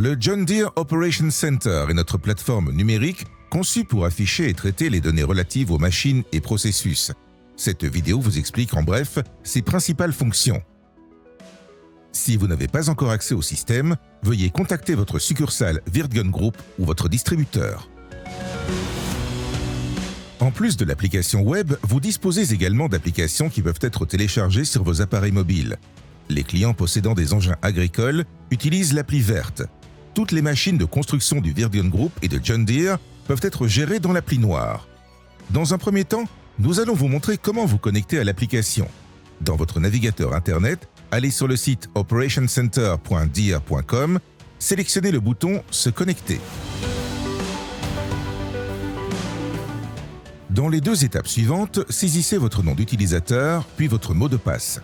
Le John Deere Operations Center est notre plateforme numérique conçue pour afficher et traiter les données relatives aux machines et processus. Cette vidéo vous explique en bref ses principales fonctions. Si vous n'avez pas encore accès au système, veuillez contacter votre succursale Wirtgen Group ou votre distributeur. En plus de l'application web, vous disposez également d'applications qui peuvent être téléchargées sur vos appareils mobiles. Les clients possédant des engins agricoles utilisent l'appli verte. Toutes les machines de construction du Wirtgen Group et de John Deere peuvent être gérées dans l'appli noire. Dans un premier temps, nous allons vous montrer comment vous connecter à l'application. Dans votre navigateur Internet, allez sur le site operationcenter.deere.com, sélectionnez le bouton « Se connecter ». Dans les deux étapes suivantes, saisissez votre nom d'utilisateur, puis votre mot de passe.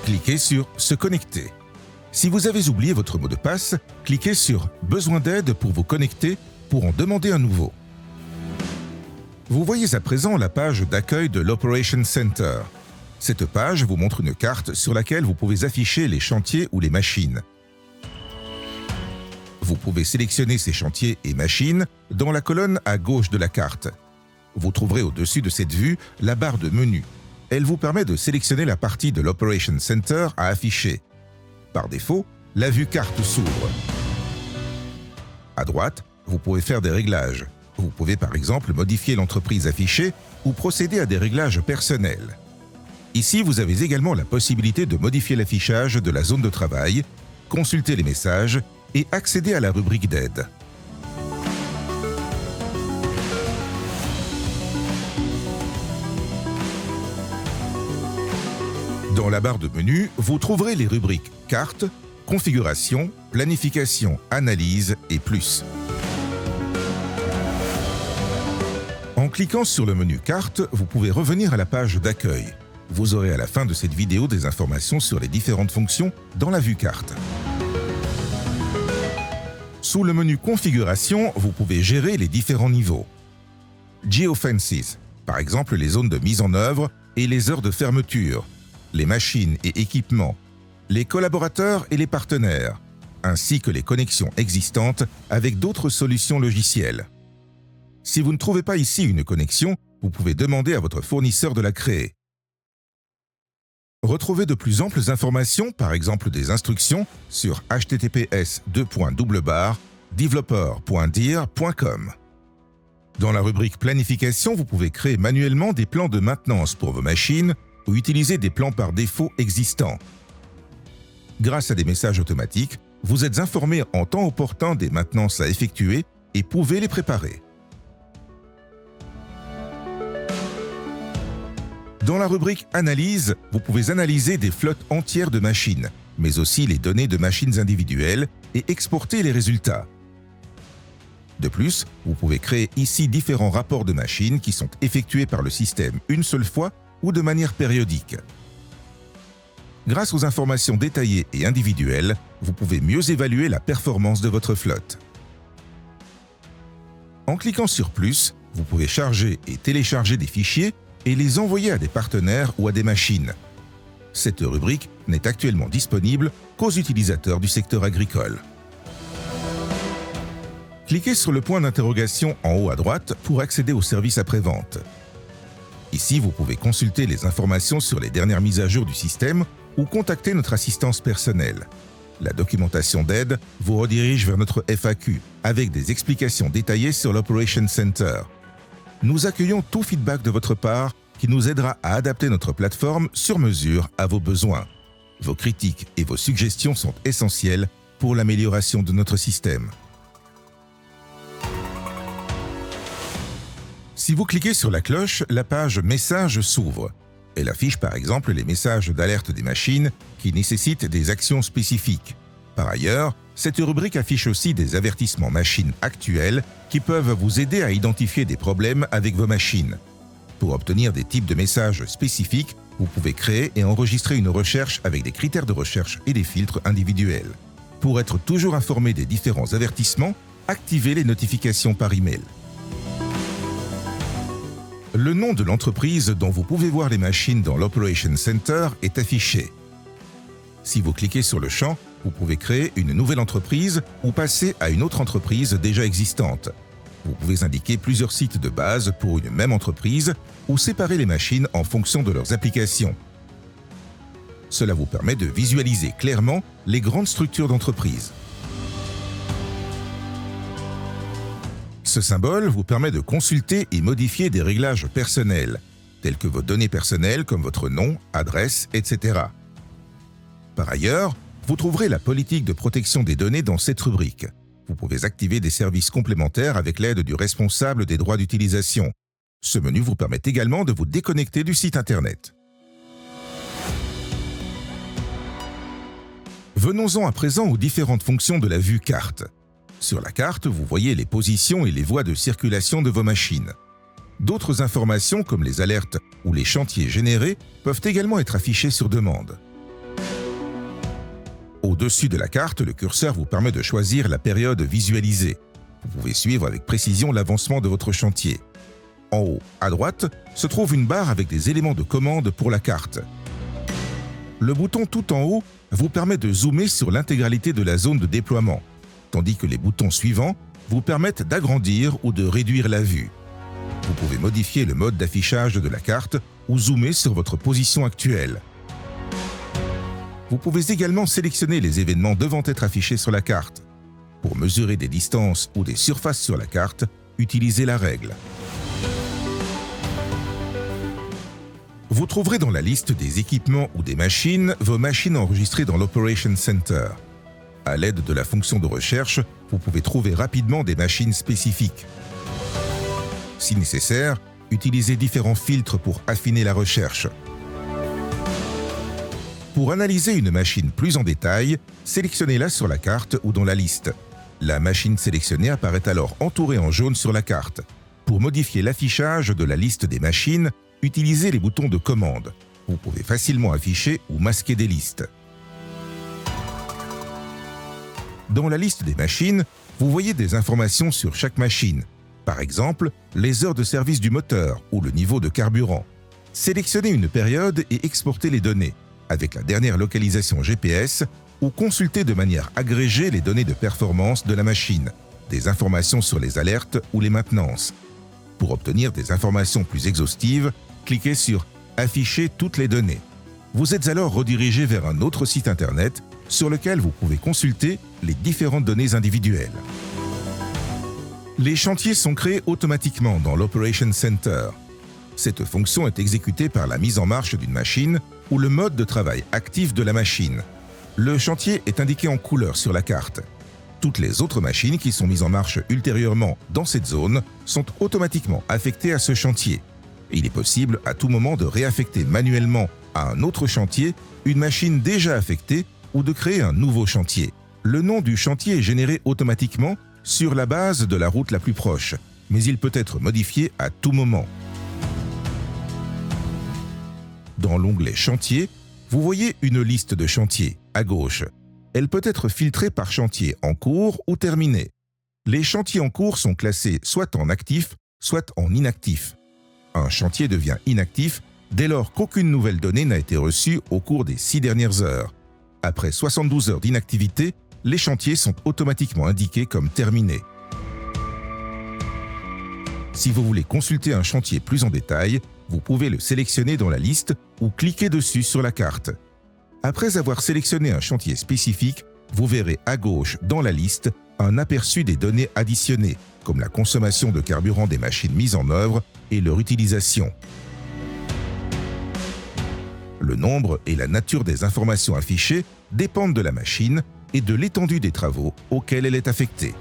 Cliquez sur « Se connecter ». Si vous avez oublié votre mot de passe, cliquez sur « Besoin d'aide pour vous connecter » pour en demander un nouveau. Vous voyez à présent la page d'accueil de l'Operations Center. Cette page vous montre une carte sur laquelle vous pouvez afficher les chantiers ou les machines. Vous pouvez sélectionner ces chantiers et machines dans la colonne à gauche de la carte. Vous trouverez au-dessus de cette vue la barre de menu. Elle vous permet de sélectionner la partie de l'Operations Center à afficher. Par défaut, la vue carte s'ouvre. À droite, vous pouvez faire des réglages. Vous pouvez par exemple modifier l'entreprise affichée ou procéder à des réglages personnels. Ici, vous avez également la possibilité de modifier l'affichage de la zone de travail, consulter les messages et accéder à la rubrique d'aide. Dans la barre de menu, vous trouverez les rubriques Carte, Configuration, Planification, Analyse et Plus. En cliquant sur le menu Carte, vous pouvez revenir à la page d'accueil. Vous aurez à la fin de cette vidéo des informations sur les différentes fonctions dans la vue Carte. Sous le menu Configuration, vous pouvez gérer les différents niveaux. Geofences, par exemple les zones de mise en œuvre et les heures de fermeture, les machines et équipements, les collaborateurs et les partenaires, ainsi que les connexions existantes avec d'autres solutions logicielles. Si vous ne trouvez pas ici une connexion, vous pouvez demander à votre fournisseur de la créer. Retrouvez de plus amples informations, par exemple des instructions, sur https://developer.deere.com. Dans la rubrique Planification, vous pouvez créer manuellement des plans de maintenance pour vos machines ou utiliser des plans par défaut existants. Grâce à des messages automatiques, vous êtes informé en temps opportun des maintenances à effectuer et pouvez les préparer. Dans la rubrique Analyse, vous pouvez analyser des flottes entières de machines, mais aussi les données de machines individuelles et exporter les résultats. De plus, vous pouvez créer ici différents rapports de machines qui sont effectués par le système une seule fois ou de manière périodique. Grâce aux informations détaillées et individuelles, vous pouvez mieux évaluer la performance de votre flotte. En cliquant sur Plus, vous pouvez charger et télécharger des fichiers et les envoyer à des partenaires ou à des machines. Cette rubrique n'est actuellement disponible qu'aux utilisateurs du secteur agricole. Cliquez sur le point d'interrogation en haut à droite pour accéder au service après-vente. Ici, vous pouvez consulter les informations sur les dernières mises à jour du système ou contacter notre assistance personnelle. La documentation d'aide vous redirige vers notre FAQ avec des explications détaillées sur l'Operations Center. Nous accueillons tout feedback de votre part qui nous aidera à adapter notre plateforme sur mesure à vos besoins. Vos critiques et vos suggestions sont essentielles pour l'amélioration de notre système. Si vous cliquez sur la cloche, la page Messages s'ouvre. Elle affiche par exemple les messages d'alerte des machines qui nécessitent des actions spécifiques. Par ailleurs, cette rubrique affiche aussi des avertissements machines actuels qui peuvent vous aider à identifier des problèmes avec vos machines. Pour obtenir des types de messages spécifiques, vous pouvez créer et enregistrer une recherche avec des critères de recherche et des filtres individuels. Pour être toujours informé des différents avertissements, activez les notifications par email. Le nom de l'entreprise dont vous pouvez voir les machines dans l'Operation Center est affiché. Si vous cliquez sur le champ, vous pouvez créer une nouvelle entreprise ou passer à une autre entreprise déjà existante. Vous pouvez indiquer plusieurs sites de base pour une même entreprise ou séparer les machines en fonction de leurs applications. Cela vous permet de visualiser clairement les grandes structures d'entreprise. Ce symbole vous permet de consulter et modifier des réglages personnels, tels que vos données personnelles comme votre nom, adresse, etc. Par ailleurs, vous trouverez la politique de protection des données dans cette rubrique. Vous pouvez activer des services complémentaires avec l'aide du responsable des droits d'utilisation. Ce menu vous permet également de vous déconnecter du site Internet. Venons-en à présent aux différentes fonctions de la vue carte. Sur la carte, vous voyez les positions et les voies de circulation de vos machines. D'autres informations comme les alertes ou les chantiers générés peuvent également être affichées sur demande. Au-dessus de la carte, le curseur vous permet de choisir la période visualisée. Vous pouvez suivre avec précision l'avancement de votre chantier. En haut, à droite, se trouve une barre avec des éléments de commande pour la carte. Le bouton tout en haut vous permet de zoomer sur l'intégralité de la zone de déploiement, tandis que les boutons suivants vous permettent d'agrandir ou de réduire la vue. Vous pouvez modifier le mode d'affichage de la carte ou zoomer sur votre position actuelle. Vous pouvez également sélectionner les événements devant être affichés sur la carte. Pour mesurer des distances ou des surfaces sur la carte, utilisez la règle. Vous trouverez dans la liste des équipements ou des machines vos machines enregistrées dans l'Operation Center. À l'aide de la fonction de recherche, vous pouvez trouver rapidement des machines spécifiques. Si nécessaire, utilisez différents filtres pour affiner la recherche. Pour analyser une machine plus en détail, sélectionnez-la sur la carte ou dans la liste. La machine sélectionnée apparaît alors entourée en jaune sur la carte. Pour modifier l'affichage de la liste des machines, utilisez les boutons de commande. Vous pouvez facilement afficher ou masquer des listes. Dans la liste des machines, vous voyez des informations sur chaque machine. Par exemple, les heures de service du moteur ou le niveau de carburant. Sélectionnez une période et exportez les données, avec la dernière localisation GPS, ou consultez de manière agrégée les données de performance de la machine, des informations sur les alertes ou les maintenances. Pour obtenir des informations plus exhaustives, cliquez sur « Afficher toutes les données ». Vous êtes alors redirigé vers un autre site Internet sur lequel vous pouvez consulter les différentes données individuelles. Les chantiers sont créés automatiquement dans l'Operation Center. Cette fonction est exécutée par la mise en marche d'une machine ou le mode de travail actif de la machine. Le chantier est indiqué en couleur sur la carte. Toutes les autres machines qui sont mises en marche ultérieurement dans cette zone sont automatiquement affectées à ce chantier. Il est possible à tout moment de réaffecter manuellement à un autre chantier une machine déjà affectée ou de créer un nouveau chantier. Le nom du chantier est généré automatiquement sur la base de la route la plus proche, mais il peut être modifié à tout moment. Dans l'onglet Chantier, vous voyez une liste de chantiers à gauche. Elle peut être filtrée par chantier en cours ou terminé. Les chantiers en cours sont classés soit en actif, soit en inactif. Un chantier devient inactif dès lors qu'aucune nouvelle donnée n'a été reçue au cours des 6 dernières heures. Après 72 heures d'inactivité, les chantiers sont automatiquement indiqués comme terminés. Si vous voulez consulter un chantier plus en détail, vous pouvez le sélectionner dans la liste ou cliquer dessus sur la carte. Après avoir sélectionné un chantier spécifique, vous verrez à gauche dans la liste un aperçu des données additionnées, comme la consommation de carburant des machines mises en œuvre et leur utilisation. Le nombre et la nature des informations affichées dépendent de la machine et de l'étendue des travaux auxquels elle est affectée.